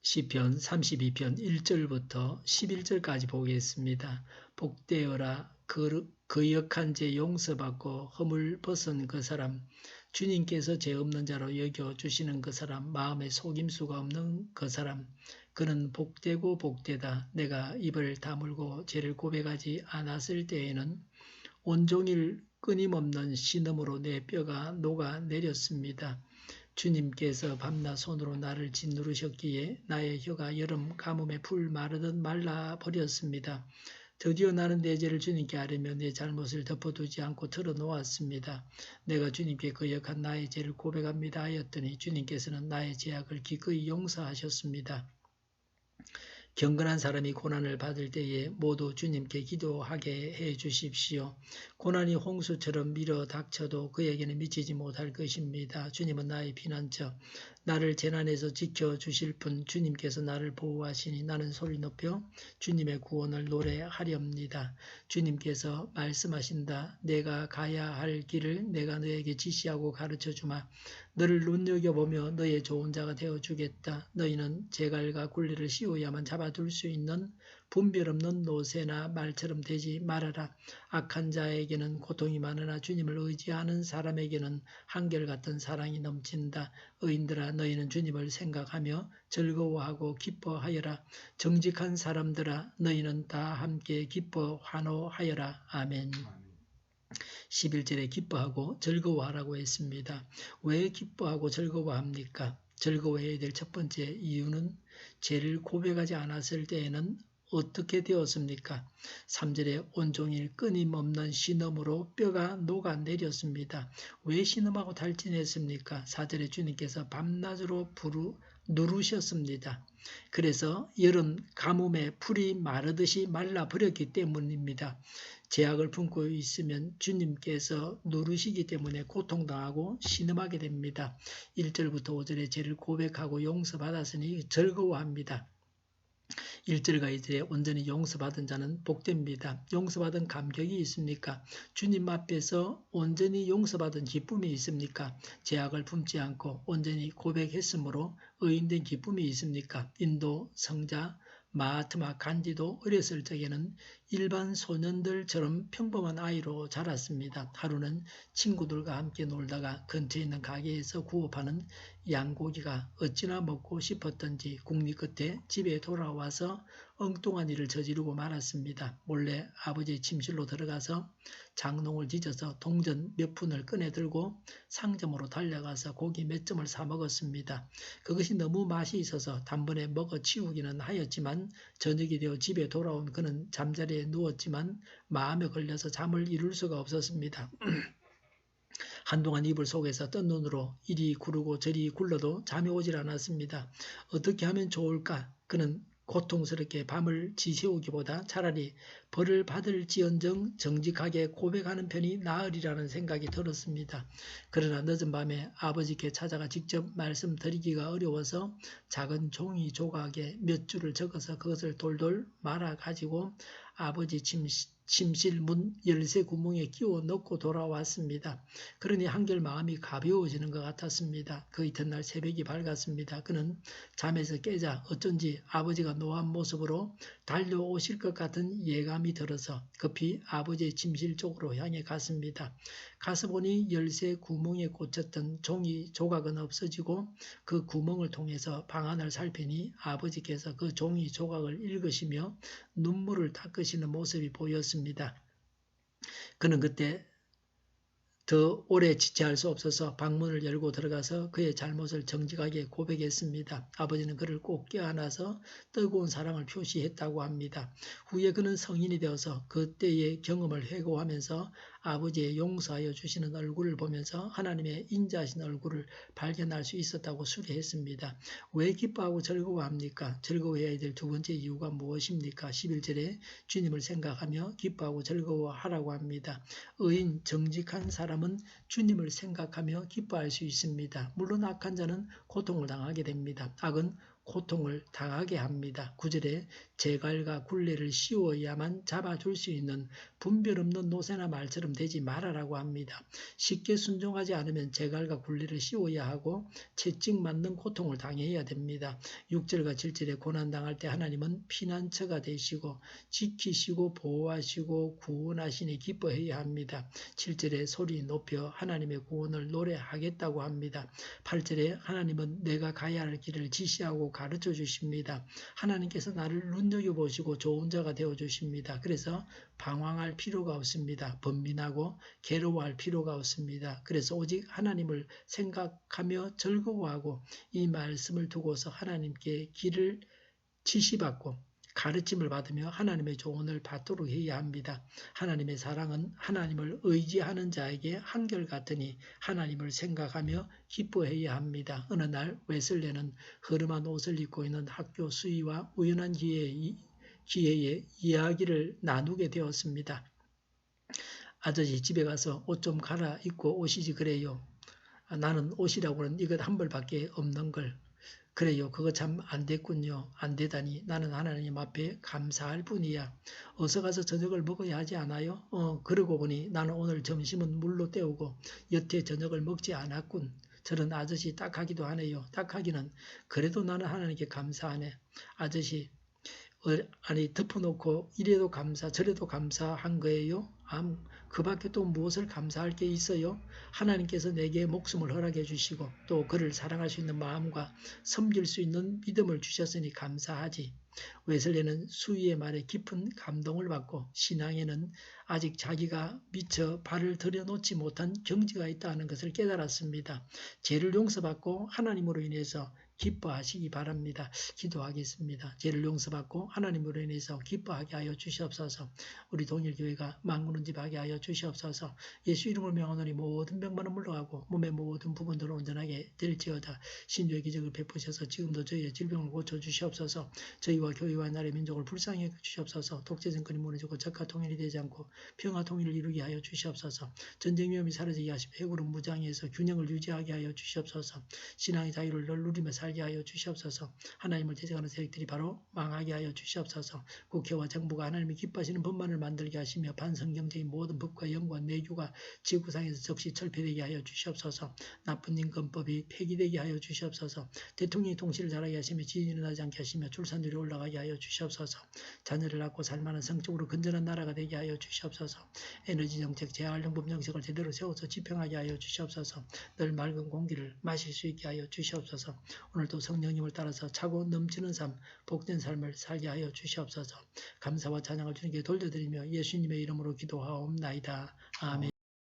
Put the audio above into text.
시편 32편 1절부터 11절까지 보겠습니다. 복되어라 거역한 죄 용서받고 허물 벗은 그 사람, 주님께서 죄 없는 자로 여겨주시는 그 사람, 마음에 속임수가 없는 그 사람, 그는 복되고 복되다. 내가 입을 다물고 죄를 고백하지 않았을 때에는 온종일 끊임없는 신음으로 내 뼈가 녹아내렸습니다. 주님께서 밤낮 손으로 나를 짓누르셨기에 나의 혀가 여름 가뭄에 풀 마르듯 말라버렸습니다. 드디어 나는 내 죄를 주님께 아뢰며 내 잘못을 덮어두지 않고 털어놓았습니다. 내가 주님께 거역한 나의 죄를 고백합니다 하였더니 주님께서는 나의 죄악을 기꺼이 용서하셨습니다. 경건한 사람이 고난을 받을 때에 모두 주님께 기도하게 해 주십시오. 고난이 홍수처럼 밀어 닥쳐도 그에게는 미치지 못할 것입니다. 주님은 나의 피난처, 나를 재난에서 지켜주실 분, 주님께서 나를 보호하시니 나는 소리 높여 주님의 구원을 노래하렵니다. 주님께서 말씀하신다. 내가 가야 할 길을 내가 너에게 지시하고 가르쳐주마. 너를 눈여겨보며 너의 좋은 자가 되어주겠다. 너희는 제갈과 굴리를 씌워야만 잡아둘 수 있는 분별 없는 노새나 말처럼 되지 말아라. 악한 자에게는 고통이 많으나 주님을 의지하는 사람에게는 한결같은 사랑이 넘친다. 의인들아, 너희는 주님을 생각하며 즐거워하고 기뻐하여라. 정직한 사람들아, 너희는 다 함께 기뻐 환호하여라. 아멘. 11절에 기뻐하고 즐거워하라고 했습니다. 왜 기뻐하고 즐거워합니까? 즐거워해야 될 첫 번째 이유는 죄를 고백하지 않았을 때에는 어떻게 되었습니까? 3절에 온종일 끊임없는 신음으로 뼈가 녹아내렸습니다. 왜 신음하고 달진했습니까? 4절에 주님께서 밤낮으로 누르셨습니다. 그래서 여름 가뭄에 풀이 마르듯이 말라버렸기 때문입니다. 죄악을 품고 있으면 주님께서 누르시기 때문에 고통당하고 신음하게 됩니다. 1절부터 5절에 죄를 고백하고 용서받았으니 즐거워합니다. 1절과 2절에 온전히 용서받은 자는 복됩니다. 용서받은 감격이 있습니까? 주님 앞에서 온전히 용서받은 기쁨이 있습니까? 죄악을 품지 않고 온전히 고백했으므로 의인된 기쁨이 있습니까? 인도 성자 마하트마 간디도 어렸을 적에는 일반 소년들처럼 평범한 아이로 자랐습니다. 하루는 친구들과 함께 놀다가 근처에 있는 가게에서 구워파는 양고기가 어찌나 먹고 싶었던지 궁리 끝에 집에 돌아와서 엉뚱한 일을 저지르고 말았습니다. 몰래 아버지의 침실로 들어가서 장롱을 뒤져서 동전 몇 푼을 꺼내 들고 상점으로 달려가서 고기 몇 점을 사 먹었습니다. 그것이 너무 맛이 있어서 단번에 먹어 치우기는 하였지만 저녁이 되어 집에 돌아온 그는 잠자리에 누웠지만 마음에 걸려서 잠을 이룰 수가 없었습니다. 한동안 이불 속에서 뜬 눈으로 이리 구르고 저리 굴러도 잠이 오질 않았습니다. 어떻게 하면 좋을까? 그는 고통스럽게 밤을 지새우기보다 차라리 벌을 받을지언정 정직하게 고백하는 편이 나으리라는 생각이 들었습니다. 그러나 늦은 밤에 아버지께 찾아가 직접 말씀드리기가 어려워서 작은 종이 조각에 몇 줄을 적어서 그것을 돌돌 말아 가지고 아버지 침실 문 열쇠 구멍에 끼워 넣고 돌아왔습니다. 그러니 한결 마음이 가벼워지는 것 같았습니다. 그 이튿날 새벽이 밝았습니다. 그는 잠에서 깨자 어쩐지 아버지가 노한 모습으로 달려오실 것 같은 예감이 들어서 급히 아버지의 침실 쪽으로 향해 갔습니다. 가서 보니 열쇠 구멍에 꽂혔던 종이 조각은 없어지고 그 구멍을 통해서 방 안을 살피니 아버지께서 그 종이 조각을 읽으시며 눈물을 닦으시는 모습이 보였습니다. 그는 그때 더 오래 지체할 수 없어서 방문을 열고 들어가서 그의 잘못을 정직하게 고백했습니다. 아버지는 그를 꼭 껴안아서 뜨거운 사랑을 표시했다고 합니다. 후에 그는 성인이 되어서 그때의 경험을 회고하면서 아버지의 용서하여 주시는 얼굴을 보면서 하나님의 인자하신 얼굴을 발견할 수 있었다고 수리했습니다. 왜 기뻐하고 즐거워합니까? 즐거워해야 될 두 번째 이유가 무엇입니까? 11절에 주님을 생각하며 기뻐하고 즐거워하라고 합니다. 의인 정직한 사람은 주님을 생각하며 기뻐할 수 있습니다. 물론 악한 자는 고통을 당하게 됩니다. 악은 고통을 당하게 합니다. 9절에 재갈과 굴레를 씌워야만 잡아줄 수 있는 분별 없는 노새나 말처럼 되지 말아라고 합니다. 쉽게 순종하지 않으면 재갈과 굴레를 씌워야 하고 채찍 맞는 고통을 당해야 됩니다. 6절과 7절에 고난당할 때 하나님은 피난처가 되시고 지키시고 보호하시고 구원하시니 기뻐해야 합니다. 7절에 소리 높여 하나님의 구원을 노래하겠다고 합니다. 8절에 하나님은 내가 가야 할 길을 지시하고 가르쳐 주십니다. 하나님께서 나를 눈여겨보시고 좋은 자가 되어주십니다. 그래서 방황할 필요가 없습니다. 번민하고 괴로워할 필요가 없습니다. 그래서 오직 하나님을 생각하며 즐거워하고 이 말씀을 두고서 하나님께 길을 지시받고 가르침을 받으며 하나님의 조언을 받도록 해야 합니다. 하나님의 사랑은 하나님을 의지하는 자에게 한결같으니 하나님을 생각하며 기뻐해야 합니다. 어느 날 웨슬레는 허름한 옷을 입고 있는 학교 수의와 우연한 기회에 이야기를 나누게 되었습니다. 아저씨 집에 가서 옷 좀 갈아입고 오시지 그래요. 나는 옷이라고는 이것 한 벌밖에 없는 걸. 그래요. 그거 참 안 됐군요. 안 되다니 나는 하나님 앞에 감사할 뿐이야. 어서 가서 저녁을 먹어야 하지 않아요? 그러고 보니 나는 오늘 점심은 물로 때우고 여태 저녁을 먹지 않았군. 저런 아저씨 딱하기도 하네요. 딱하기는 그래도 나는 하나님께 감사하네. 아저씨 아니 덮어놓고 이래도 감사 저래도 감사한 거예요? 그 밖에 또 무엇을 감사할 게 있어요? 하나님께서 내게 목숨을 허락해 주시고 또 그를 사랑할 수 있는 마음과 섬길 수 있는 믿음을 주셨으니 감사하지. 웨슬레는 수위의 말에 깊은 감동을 받고 신앙에는 아직 자기가 미처 발을 들여놓지 못한 경지가 있다는 것을 깨달았습니다. 죄를 용서받고 하나님으로 인해서 기뻐하시기 바랍니다. 기도하겠습니다. 죄를 용서받고 하나님으로 인해서 기뻐하게 하여 주시옵소서. 우리 동일교회가 만군은집하게 하여 주시옵소서. 예수 이름을 명하노니 모든 병만은 물러가고 몸의 모든 부분들을 온전하게 될지어다. 신주의 기적을 베푸셔서 지금도 저희의 질병을 고쳐주시옵소서. 저희와 교회와 나라의 민족을 불쌍히 여겨주시옵소서. 독재 정권이 무너지고 적과 통일이 되지 않고 평화 통일을 이루게 하여 주시옵소서. 전쟁 위험이 사라지게 하시고 해구를 무장해서 균형을 유지하게 하여 주시옵소서. 신앙의 자유를 늘 누리며 살게 하여 주시옵소서. 하나님을 대적하는 세력들이 바로 망하게 하여 주시옵소서. 국회와 정부가 하나님이 기뻐하시는 법만을 만들게 하시며 반성경적인 모든 법과 영과 내규가 지구상에서 즉시 철폐되게 하여 주시옵소서. 나쁜 인권법이 폐기되게 하여 주시옵소서. 대통령이 통치를 잘하게 하시며 지진이 일어나지 않게 하시며 출산율이 올라가게 하여 주시옵소서. 자녀를 낳고 살만한 성적으로 건전한 나라가 되게 하여 주시옵소서. 에너지 정책, 재활용법 정책을 제대로 세워서 집행하게 하여 주시옵소서. 늘 맑은 공기를 마실 수 있게 하여 주시옵소서. 오늘도 성령님을 따라서 차고 넘치는 삶, 복된 삶을 살게 하여 주시옵소서. 감사와 찬양을 주님께 돌려드리며 예수님의 이름으로 기도하옵나이다. 아멘.